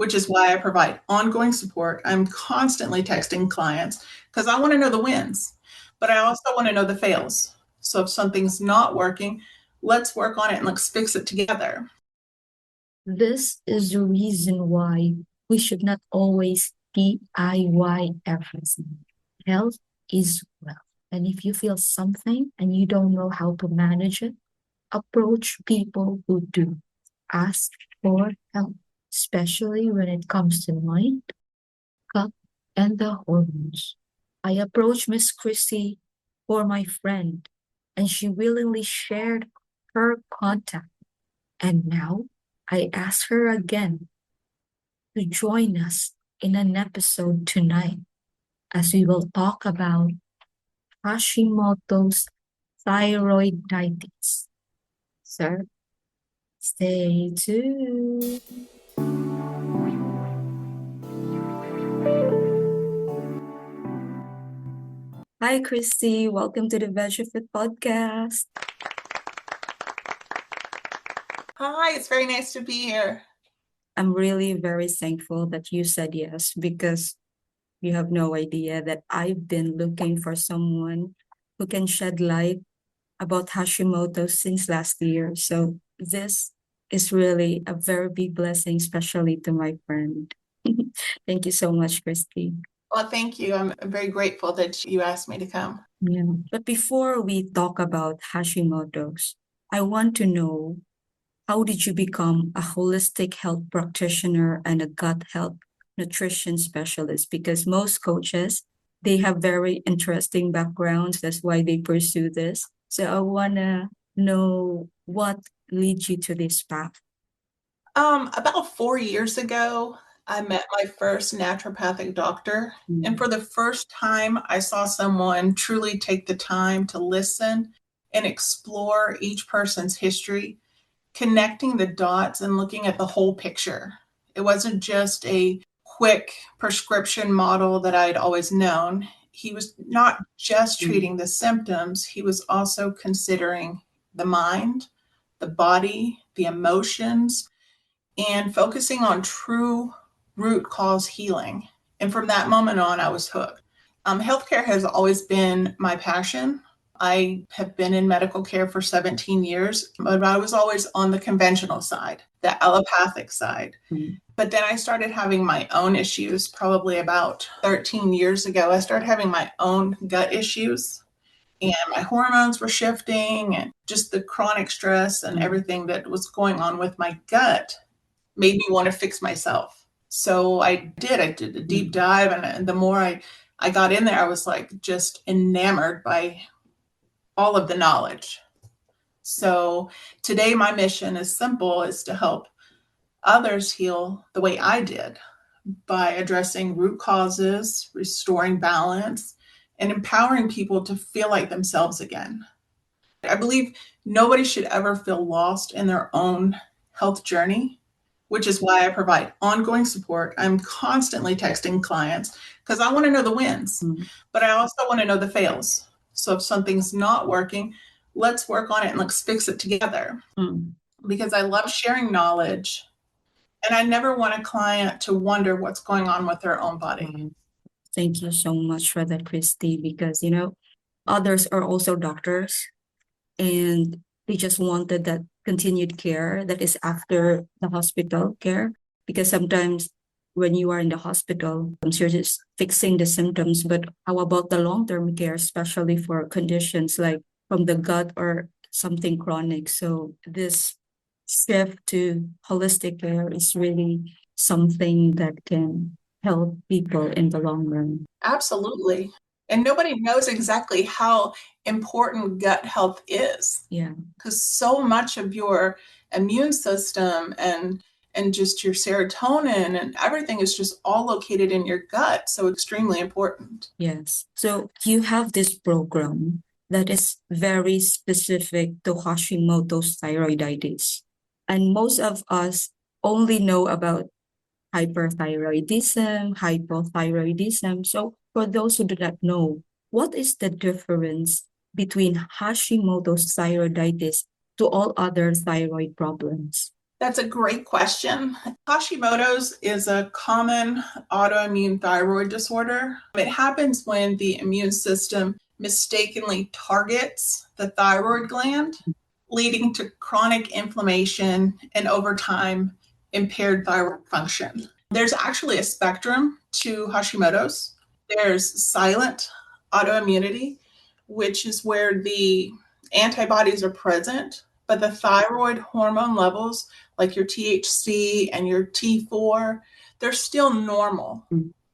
which is why I provide ongoing support. I'm constantly texting clients because I want to know the wins, but I also want to know the fails. So if something's not working, let's work on it and let's fix it together. This is the reason why we should not always DIY everything. Health is wealth. And if you feel something and you don't know how to manage it, approach people who do. Ask for help, especially when it comes to mind, gut, and the hormones. I approached Miss Kristy for my friend, and she willingly shared her contact. And now I ask her again to join us in an episode tonight as we will talk about Hashimoto's thyroiditis. Sir, stay tuned. Hi, Kristy. Welcome to the VeggieFit podcast. Hi, it's very nice to be here. I'm really very thankful that you said yes because you have no idea that I've been looking for someone who can shed light about Hashimoto since last year. So this is really a very big blessing, especially to my friend. Thank you so much, Kristy. Well, thank you. I'm very grateful that you asked me to come. Yeah. But before we talk about Hashimoto's, I want to know, how did you become a holistic health practitioner and a gut health nutrition specialist? Because most coaches, they have very interesting backgrounds. That's why they pursue this. So I want to know what leads you to this path. About 4 years ago, I met my first naturopathic doctor. And for the first time, I saw someone truly take the time to listen and explore each person's history, connecting the dots and looking at the whole picture. It wasn't just a quick prescription model that I'd always known. He was not just treating the symptoms, he was also considering the mind, the body, the emotions, and focusing on true root cause healing. And from that moment on, I was hooked. Healthcare has always been my passion. I have been in medical care for 17 years, but I was always on the conventional side, the allopathic side. But then I started having my own issues probably about 13 years ago. I started having my own gut issues, and my hormones were shifting, and just the chronic stress and everything that was going on with my gut made me want to fix myself. So I did a deep dive, and the more I got in there, I was like just enamored by all of the knowledge. So today my mission is simple, is to help others heal the way I did by addressing root causes, restoring balance, and empowering people to feel like themselves again. I believe nobody should ever feel lost in their own health journey, which is why I provide ongoing support. I'm constantly texting clients because I want to know the wins, but I also want to know the fails. So if something's not working, let's work on it and let's fix it together. Because I love sharing knowledge, and I never want a client to wonder what's going on with their own body. Thank you so much for that, Kristy, because, others are also doctors and they just wanted that continued care that is after the hospital care. Because sometimes when you are in the hospital, you're just fixing the symptoms. But how about the long-term care, especially for conditions like from the gut or something chronic? So this shift to holistic care is really something that can help people in the long run. Absolutely. And nobody knows exactly how important gut health is. Yeah. Because so much of your immune system and just your serotonin and everything is just all located in your gut. So extremely important. Yes. So you have this program that is very specific to Hashimoto's thyroiditis. And most of us only know about hyperthyroidism, hypothyroidism. So for those who do not know, what is the difference between Hashimoto's thyroiditis to all other thyroid problems? That's a great question. Hashimoto's is a common autoimmune thyroid disorder. It happens when the immune system mistakenly targets the thyroid gland, leading to chronic inflammation and over time impaired thyroid function. There's actually a spectrum to Hashimoto's. There's silent autoimmunity, which is where the antibodies are present, but the thyroid hormone levels, like your THC and your T4, they're still normal.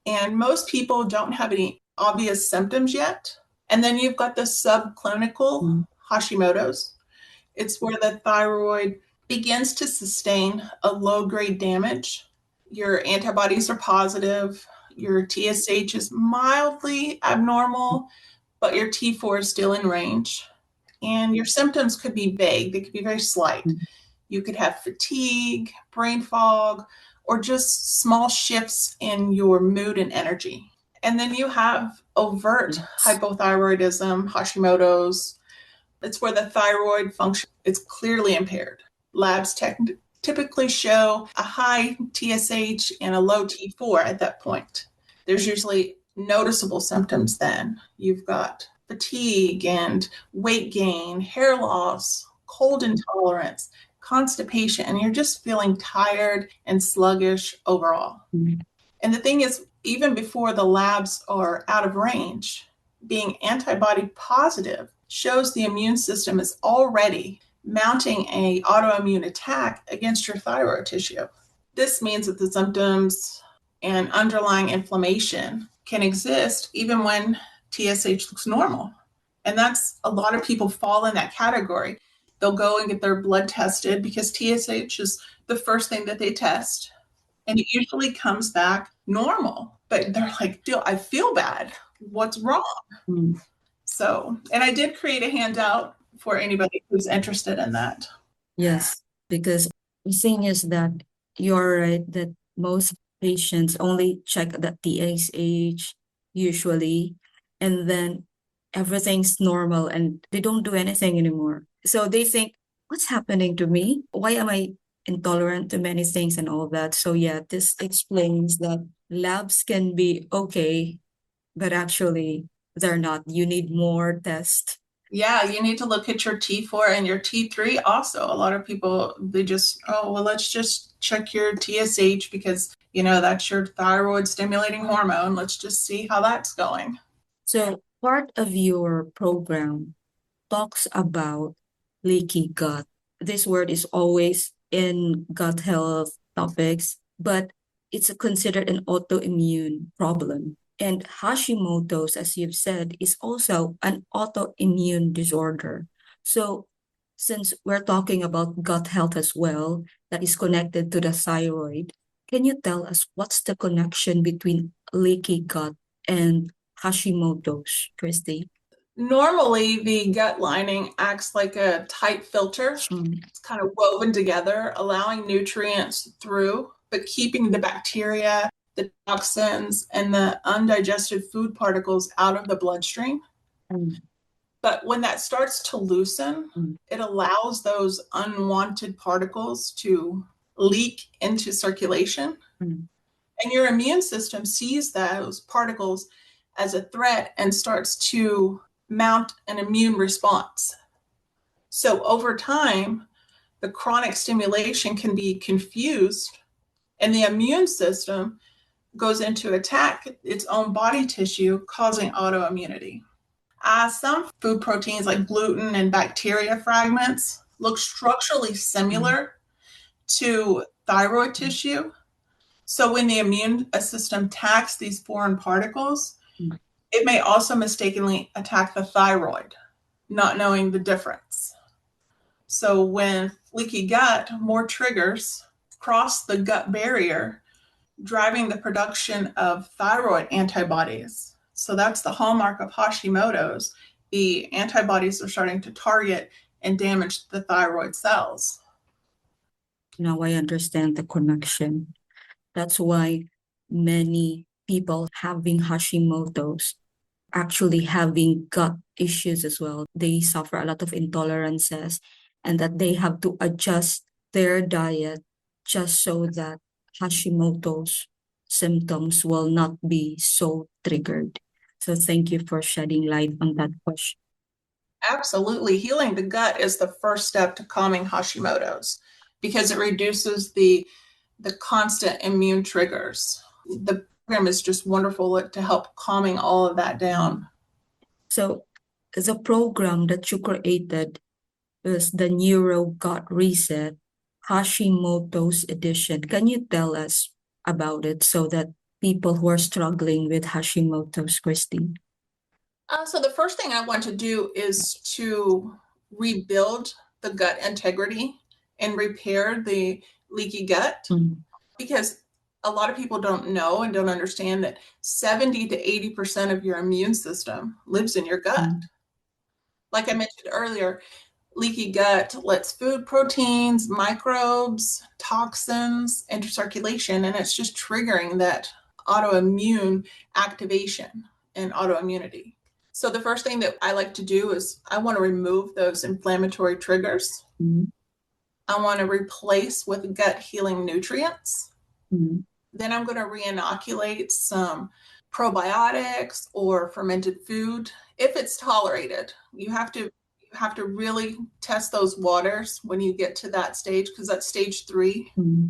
And most people don't have any obvious symptoms yet. And then you've got the subclinical Hashimoto's. It's where the thyroid begins to sustain a low-grade damage. Your antibodies are positive, your TSH is mildly abnormal, but your T4 is still in range. And your symptoms could be vague, they could be very slight. You could have fatigue, brain fog, or just small shifts in your mood and energy. And then you have overt hypothyroidism, Hashimoto's. It's where the thyroid function is clearly impaired. Labs typically show a high TSH and a low T4 at that point. There's usually noticeable symptoms then. You've got fatigue and weight gain, hair loss, cold intolerance, constipation, and you're just feeling tired and sluggish overall. And the thing is, even before the labs are out of range, being antibody positive shows the immune system is already mounting an autoimmune attack against your thyroid tissue. This means that the symptoms and underlying inflammation can exist even when TSH looks normal. And that's a lot of people fall in that category. They'll go and get their blood tested because TSH is the first thing that they test. And it usually comes back normal. But they're like, I feel bad. What's wrong? So, and I did create a handout for anybody who's interested in that. Yes, because the thing is that you're right that most patients only check the TSH usually, and then everything's normal and they don't do anything anymore. So they think, what's happening to me? Why am I intolerant to many things and all that? So yeah, this explains that labs can be okay, but actually they're not. You need more tests. Yeah, you need to look at your T4 and your T3 also. A lot of people, they just, let's just check your TSH because, that's your thyroid stimulating hormone. Let's just see how that's going. So part of your program talks about leaky gut. This word is always in gut health topics, but it's considered an autoimmune problem. And Hashimoto's, as you've said, is also an autoimmune disorder. So since we're talking about gut health as well, that is connected to the thyroid, can you tell us what's the connection between leaky gut and Hashimoto's, Kristy? Normally, the gut lining acts like a tight filter. It's kind of woven together, allowing nutrients through, but keeping the bacteria, the toxins, and the undigested food particles out of the bloodstream. But when that starts to loosen, it allows those unwanted particles to leak into circulation. And your immune system sees those particles as a threat and starts to mount an immune response. So over time, the chronic stimulation can be confused, and the immune system goes into attack its own body tissue, causing autoimmunity. Some food proteins like gluten and bacteria fragments look structurally similar to thyroid tissue. So when the immune system attacks these foreign particles, it may also mistakenly attack the thyroid, not knowing the difference. So when leaky gut, more triggers cross the gut barrier, driving the production of thyroid antibodies. So that's the hallmark of Hashimoto's. The antibodies are starting to target and damage the thyroid cells. Now I understand the connection. That's why many people having Hashimoto's actually having gut issues as well. They suffer a lot of intolerances and that they have to adjust their diet just so that Hashimoto's symptoms will not be so triggered. So thank you for shedding light on that question. Absolutely. Healing the gut is the first step to calming Hashimoto's because it reduces the constant immune triggers. The program is just wonderful to help calming all of that down. So the program that you created is the Neuro Gut Reset Hashimoto's edition. Can you tell us about it so that people who are struggling with Hashimoto's, Kristy? So the first thing I want to do is to rebuild the gut integrity and repair the leaky gut because a lot of people don't know and don't understand that 70 to 80% of your immune system lives in your gut. Like I mentioned earlier, leaky gut lets food, proteins, microbes, toxins enter circulation, and it's just triggering that autoimmune activation and autoimmunity. So the first thing that I like to do is I want to remove those inflammatory triggers. I want to replace with gut healing nutrients. Then I'm going to re-inoculate some probiotics or fermented food if it's tolerated. You have to really test those waters when you get to that stage because that's stage 3 and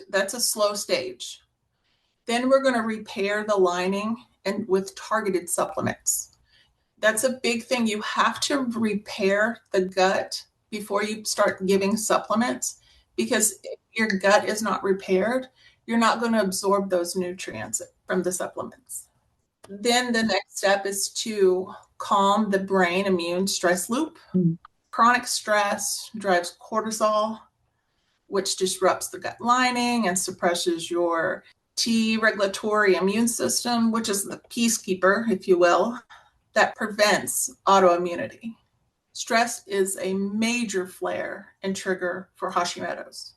that's a slow stage. Then we're going to repair the lining and with targeted supplements. That's a big thing. You have to repair the gut before you start giving supplements because if your gut is not repaired, you're not going to absorb those nutrients from the supplements. Then the next step is to calm the brain immune stress loop. Chronic stress drives cortisol, which disrupts the gut lining and suppresses your T regulatory immune system, which is the peacekeeper, if you will, that prevents autoimmunity. Stress is a major flare and trigger for Hashimoto's.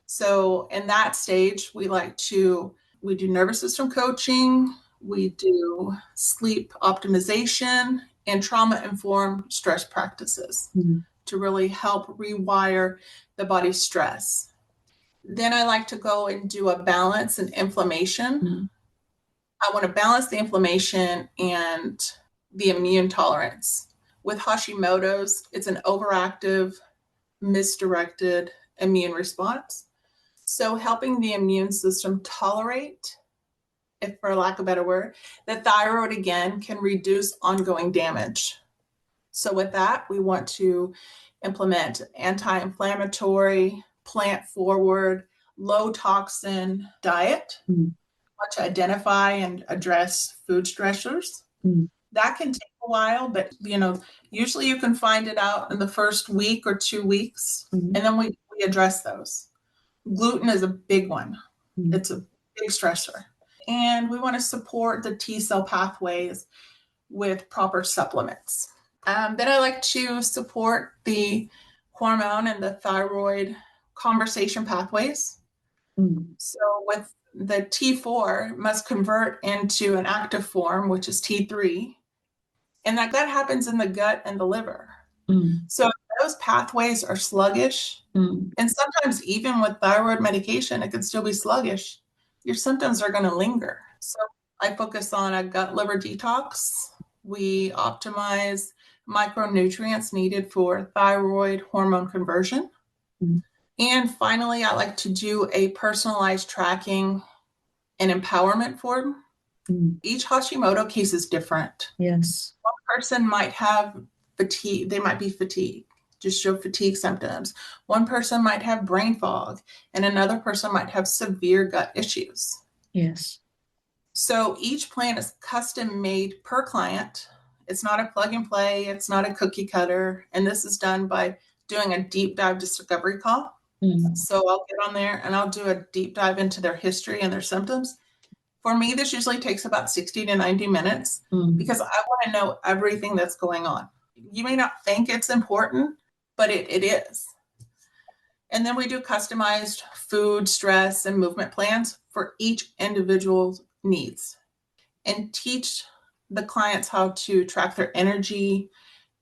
So in that stage, we do nervous system coaching, we do sleep optimization and trauma-informed stress practices to really help rewire the body's stress. Then I like to go and do a balance and inflammation. I want to balance the inflammation and the immune tolerance. With Hashimoto's, it's an overactive, misdirected immune response. So helping the immune system tolerate, if for lack of a better word, the thyroid again can reduce ongoing damage. So with that, we want to implement anti-inflammatory, plant-forward, low-toxin diet. To identify and address food stressors. That can take a while, but usually you can find it out in the first week or 2 weeks, and then we address those. Gluten is a big one. It's a big stressor. And we want to support the T cell pathways with proper supplements. Then I like to support the hormone and the thyroid conversation pathways. So with the T4 must convert into an active form, which is T3. And that happens in the gut and the liver. So those pathways are sluggish. And sometimes even with thyroid medication, it can still be sluggish. Your symptoms are going to linger. So I focus on a gut liver detox. We optimize micronutrients needed for thyroid hormone conversion. And finally, I like to do a personalized tracking and empowerment form. Each Hashimoto case is different. Yes. One person might have fatigue. They might be fatigued, just show fatigue symptoms. One person might have brain fog, and another person might have severe gut issues. Yes. So each plan is custom made per client. It's not a plug and play. It's not a cookie cutter. And this is done by doing a deep dive discovery call. So I'll get on there and I'll do a deep dive into their history and their symptoms. For me, this usually takes about 60 to 90 minutes because I want to know everything that's going on. You may not think it's important, but it is. And then we do customized food, stress, and movement plans for each individual's needs and teach the clients how to track their energy,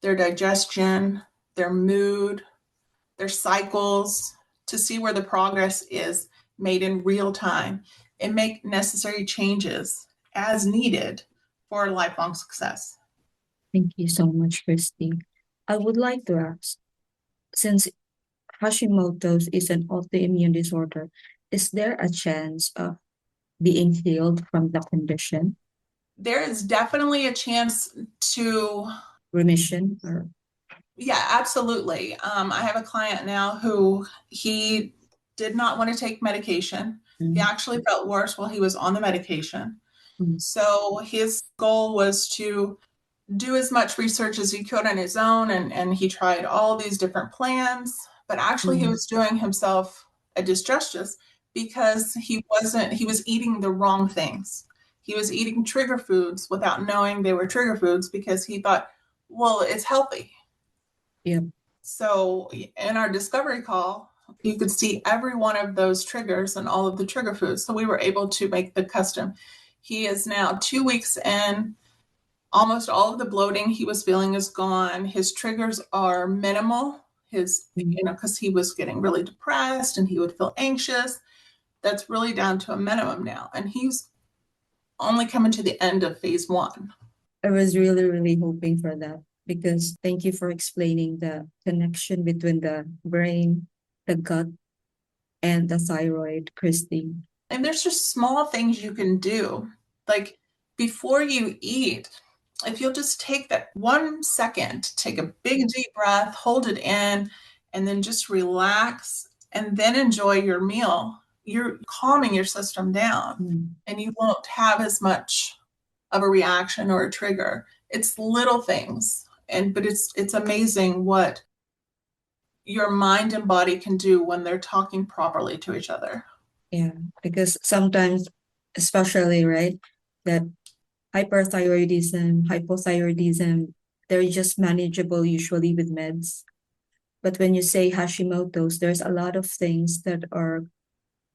their digestion, their mood, their cycles, to see where the progress is made in real time and make necessary changes as needed for lifelong success. Thank you so much, Kristy. I would like to ask, since Hashimoto's is an autoimmune disorder, is there a chance of being healed from the condition? There is definitely a chance to remission or yeah, absolutely. I have a client now who he did not want to take medication. He actually felt worse while he was on the medication. So his goal was to do as much research as he could on his own, and he tried all these different plans, but actually he was doing himself a disjustice because he was eating the wrong things. He was eating trigger foods without knowing they were trigger foods because he thought, well, it's healthy. Yeah. So in our discovery call, you could see every one of those triggers and all of the trigger foods. So we were able to make the custom. He is now 2 weeks in. Almost all of the bloating he was feeling is gone. His triggers are minimal. Because he was getting really depressed and he would feel anxious. That's really down to a minimum now. And he's only coming to the end of phase 1. I was really, really hoping for that because thank you for explaining the connection between the brain, the gut, and the thyroid, Kristy. And there's just small things you can do. Like before you eat, if you'll just take that 1 second, take a big deep breath, hold it in, and then just relax and then enjoy your meal, you're calming your system down and you won't have as much of a reaction or a trigger. It's little things, but it's amazing what your mind and body can do when they're talking properly to each other. Yeah, because sometimes, especially, right, that hyperthyroidism, hypothyroidism, they're just manageable usually with meds. But when you say Hashimoto's, there's a lot of things that are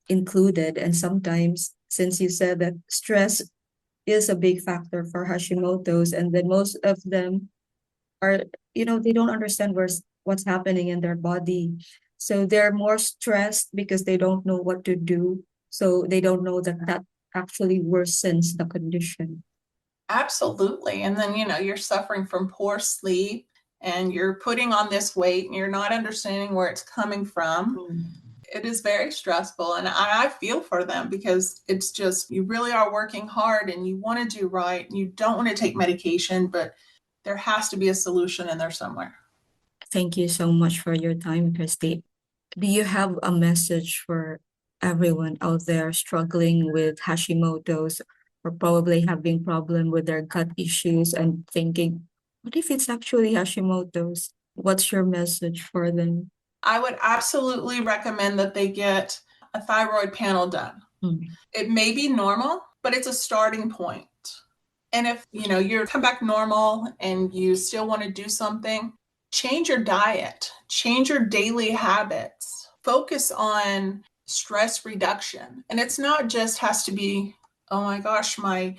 included. And sometimes, since you said that stress is a big factor for Hashimoto's, and then most of them are, they don't understand what's happening in their body. So they're more stressed because they don't know what to do. So they don't know that actually worsens the condition. Absolutely. And then, you're suffering from poor sleep and you're putting on this weight and you're not understanding where it's coming from. It is very stressful. And I feel for them because it's just, you really are working hard and you want to do right. And you don't want to take medication, but there has to be a solution in there somewhere. Thank you so much for your time, Kristy. Do you have a message for everyone out there struggling with Hashimoto's or probably having problem with their gut issues and thinking, what if it's actually Hashimoto's? What's your message for them? I would absolutely recommend that they get a thyroid panel done. It may be normal, but it's a starting point. And if you come back normal and you still want to do something, change your diet, change your daily habits, focus on stress reduction. And it's not just has to be, oh my gosh, my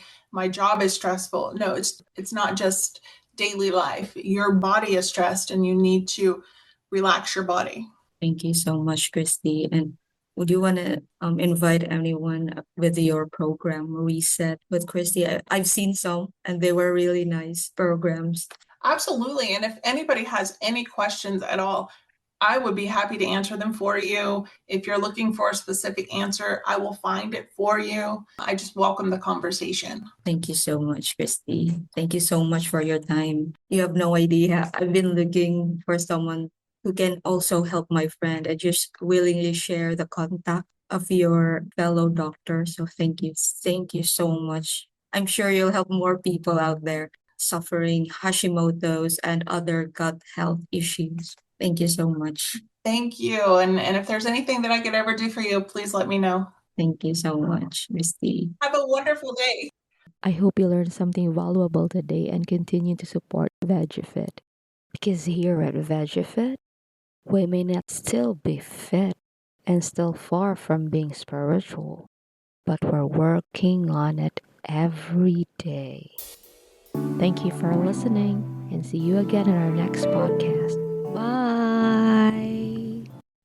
job is stressful. No, it's not just daily life. Your body is stressed and you need to relax your body. Thank you so much, Kristy. And would you want to invite anyone with your program, Reset with Kristy? I've seen some and they were really nice programs. Absolutely. And if anybody has any questions at all, I would be happy to answer them for you. If you're looking for a specific answer, I will find it for you. I just welcome the conversation. Thank you so much, Kristy. Thank you so much for your time. You have no idea. I've been looking for someone who can also help my friend and just willingly share the contact of your fellow doctor. So thank you. Thank you so much. I'm sure you'll help more people out there suffering Hashimoto's and other gut health issues. Thank you so much. Thank you. And if there's anything that I could ever do for you, please let me know. Thank you so much, Kristy. Have a wonderful day. I hope you learned something valuable today and continue to support VeggieFit. Because here at VeggieFit, we may not still be fit and still far from being spiritual, but we're working on it every day. Thank you for listening and see you again in our next podcast. Bye.